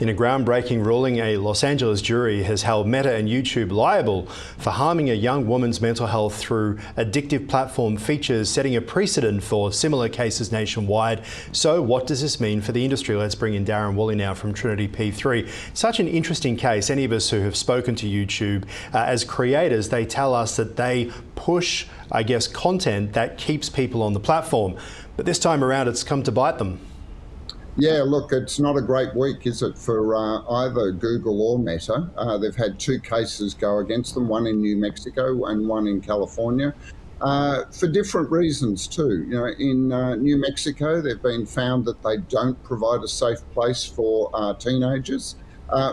In a groundbreaking ruling, a Los Angeles jury has held Meta and YouTube liable for harming a young woman's mental health through addictive platform features, setting a precedent for similar cases nationwide. So what does this mean for the industry? Let's bring in Darren Woolley now from Trinity P3. Such an interesting case. Any of us who have spoken to YouTube as creators, they tell us that they push, I guess, content that keeps people on the platform. But this time around, it's come to bite them. Yeah, look, it's not a great week, is it, for either Google or Meta? They've had two cases go against them, one in New Mexico and one in California, for different reasons too. You know, in New Mexico, they've been found that they don't provide a safe place for teenagers,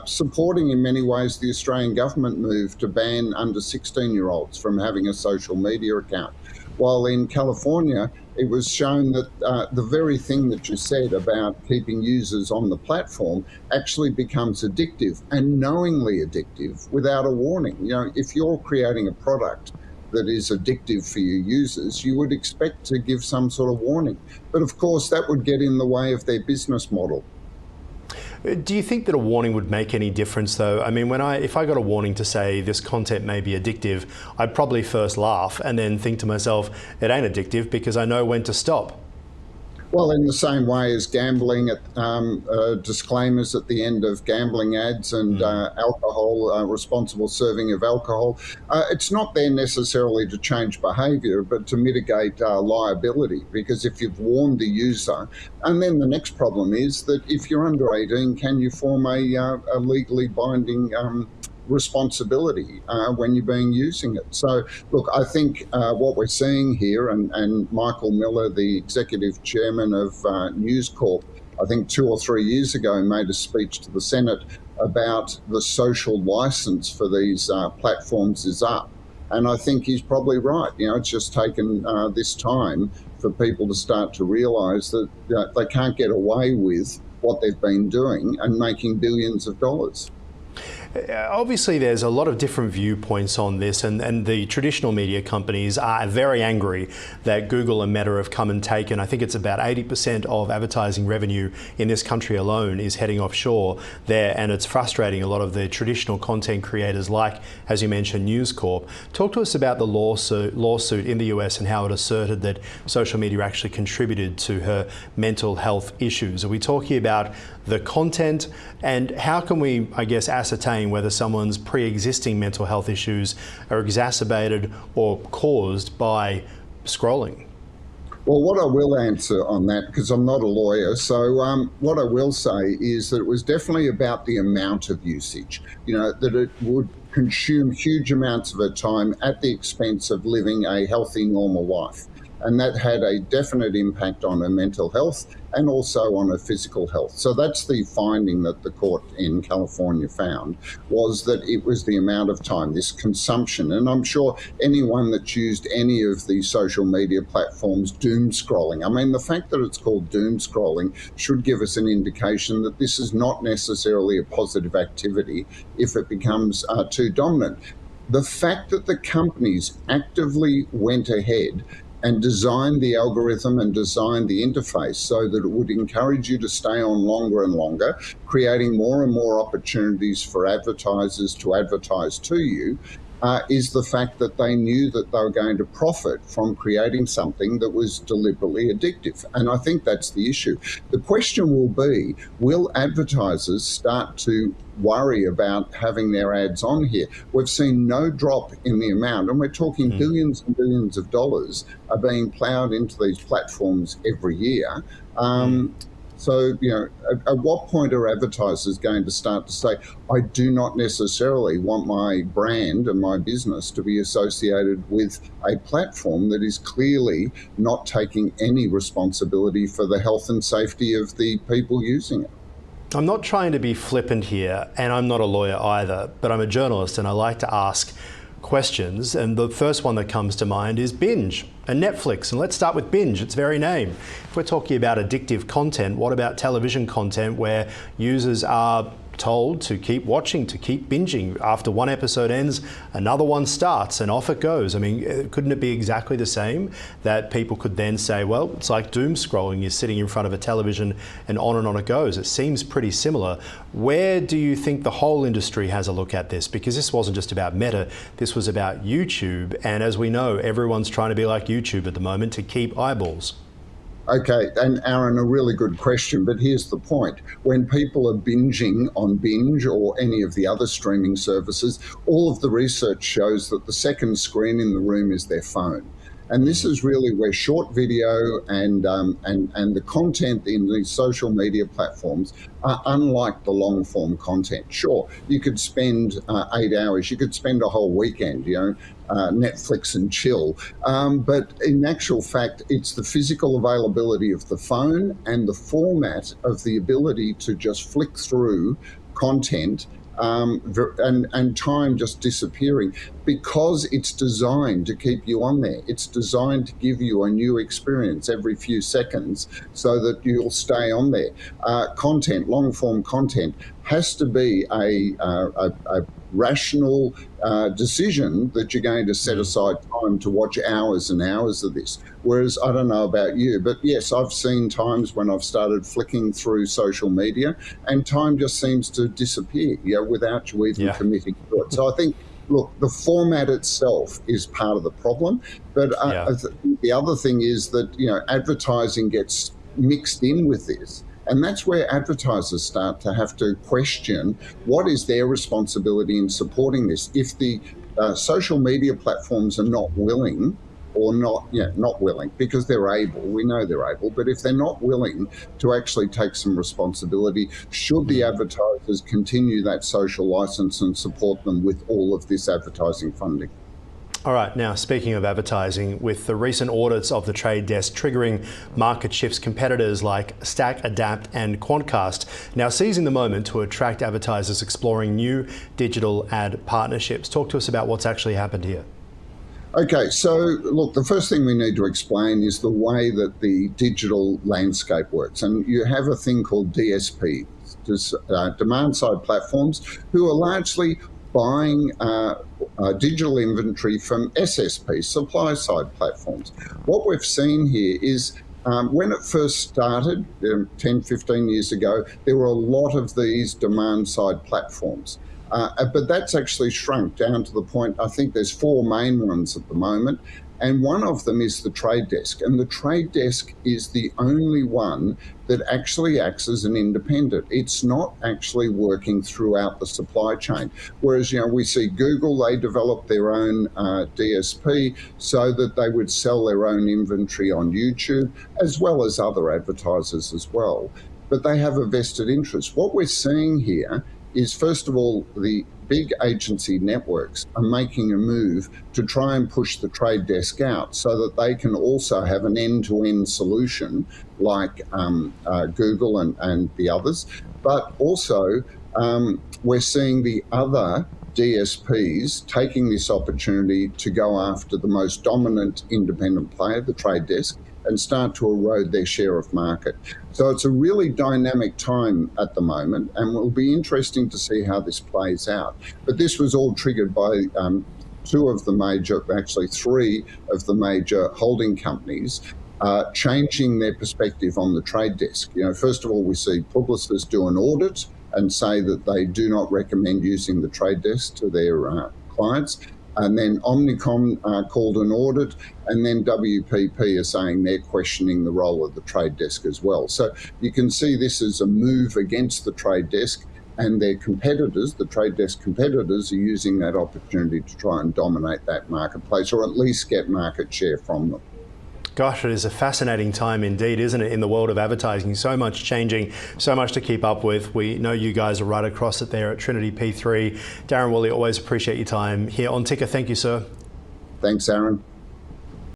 supporting in many ways the Australian government move to ban under 16-year-olds from having a social media account. While in California, it was shown that the very thing that you said about keeping users on the platform actually becomes addictive, and knowingly addictive, without a warning. You know, if you're creating a product that is addictive for your users, you would expect to give some sort of warning. But of course, that would get in the way of their business model. Do you think that a warning would make any difference though? I mean, if I got a warning to say this content may be addictive, I'd probably first laugh and then think to myself, it ain't addictive because I know when to stop. Well, in the same way as gambling, disclaimers at the end of gambling ads and alcohol, responsible serving of alcohol. It's not there necessarily to change behaviour, but to mitigate liability, because if you've warned the user, and then the next problem is that if you're under 18, can you form a legally binding responsibility when you're using it? So look, I think what we're seeing here, and Michael Miller, the executive chairman of News Corp, I think 2 or 3 years ago made a speech to the Senate about the social license for these platforms is up. And I think he's probably right. You know, it's just taken this time for people to start to realise that they can't get away with what they've been doing and making billions of dollars. Obviously, there's a lot of different viewpoints on this, and the traditional media companies are very angry that Google and Meta have come and taken, I think it's about 80% of advertising revenue in this country alone is heading offshore there, and it's frustrating a lot of the traditional content creators like, as you mentioned, News Corp. Talk to us about the lawsuit in the US and how it asserted that social media actually contributed to her mental health issues. Are we talking about the content, and how can we, I guess, ascertain whether someone's pre-existing mental health issues are exacerbated or caused by scrolling? Well, what I will answer on that, because I'm not a lawyer, so what I will say is that it was definitely about the amount of usage, you know, that it would consume huge amounts of her time at the expense of living a healthy, normal life. And that had a definite impact on her mental health and also on her physical health. So that's the finding that the court in California found, was that it was the amount of time, this consumption. And I'm sure anyone that's used any of the social media platforms, doomscrolling, I mean, the fact that it's called doomscrolling should give us an indication that this is not necessarily a positive activity if it becomes too dominant. The fact that the companies actively went ahead and designed the algorithm and designed the interface so that it would encourage you to stay on longer and longer, creating more and more opportunities for advertisers to advertise to you, is the fact that they knew that they were going to profit from creating something that was deliberately addictive. And I think that's the issue. The question will be, will advertisers start to worry about having their ads on here? We've seen no drop in the amount, and we're talking billions and billions of dollars are being ploughed into these platforms every year. So, you know, at what point are advertisers going to start to say, I do not necessarily want my brand and my business to be associated with a platform that is clearly not taking any responsibility for the health and safety of the people using it? I'm not trying to be flippant here, and I'm not a lawyer either, but I'm a journalist and I like to ask questions, and the first one that comes to mind is Binge and Netflix. And let's start with Binge, its very name. If we're talking about addictive content, what about television content where users are told to keep watching, to keep binging. After one episode ends, another one starts and off it goes. I mean, couldn't it be exactly the same? That people could then say, well, it's like doom scrolling. You're sitting in front of a television and on it goes. It seems pretty similar. Where do you think the whole industry has a look at this? Because this wasn't just about Meta, this was about YouTube. And as we know, everyone's trying to be like YouTube at the moment to keep eyeballs. Okay, and Aaron, a really good question, but here's the point. When people are binging on Binge or any of the other streaming services, all of the research shows that the second screen in the room is their phone. And this is really where short video and the content in these social media platforms are unlike the long form content. Sure, you could spend 8 hours, you could spend a whole weekend, Netflix and chill. But in actual fact, it's the physical availability of the phone and the format of the ability to just flick through content and time just disappearing, because it's designed to keep you on there. It's designed to give you a new experience every few seconds so that you'll stay on there. Content, long form content, has to be a rational decision that you're going to set aside time to watch hours and hours of this. Whereas, I don't know about you, but yes, I've seen times when I've started flicking through social media and time just seems to disappear, without you even committing to it. So I think, look, the format itself is part of the problem, but the other thing is that, advertising gets mixed in with this. And that's where advertisers start to have to question what is their responsibility in supporting this. If the social media platforms are not willing, or not willing, because they're able, we know they're able, but if they're not willing to actually take some responsibility, should the advertisers continue that social license and support them with all of this advertising funding? All right, now speaking of advertising, with the recent audits of the trade desk triggering market shifts, competitors like Stack, Adapt and Quantcast now seizing the moment to attract advertisers exploring new digital ad partnerships. Talk to us about what's actually happened here. Okay, so look, the first thing we need to explain is the way that the digital landscape works. And you have a thing called DSPs, demand-side platforms, who are largely buying digital inventory from SSPs, supply-side platforms. What we've seen here is when it first started 10, 15 years ago, there were a lot of these demand-side platforms. But that's actually shrunk down to the point, I think there's 4 main ones at the moment, and one of them is the trade desk. And the trade desk is the only one that actually acts as an independent. It's not actually working throughout the supply chain. Whereas, we see Google, they developed their own DSP so that they would sell their own inventory on YouTube, as well as other advertisers as well. But they have a vested interest. What we're seeing here is, first of all, the big agency networks are making a move to try and push the trade desk out so that they can also have an end-to-end solution like Google and the others. But also, we're seeing the other DSPs taking this opportunity to go after the most dominant independent player, the trade desk, and start to erode their share of market. So it's a really dynamic time at the moment, and it will be interesting to see how this plays out. But this was all triggered by 3 of the major holding companies changing their perspective on the trade desk. First of all, we see Publicis do an audit and say that they do not recommend using the trade desk to their clients. And then Omnicom called an audit, and then WPP are saying they're questioning the role of the trade desk as well. So you can see this as a move against the trade desk, and their competitors, the trade desk competitors, are using that opportunity to try and dominate that marketplace, or at least get market share from them. Gosh, it is a fascinating time indeed, isn't it, in the world of advertising? So much changing, so much to keep up with. We know you guys are right across it there at Trinity P3. Darren Woolley, always appreciate your time here on Ticker. Thank you, sir. Thanks, Aaron.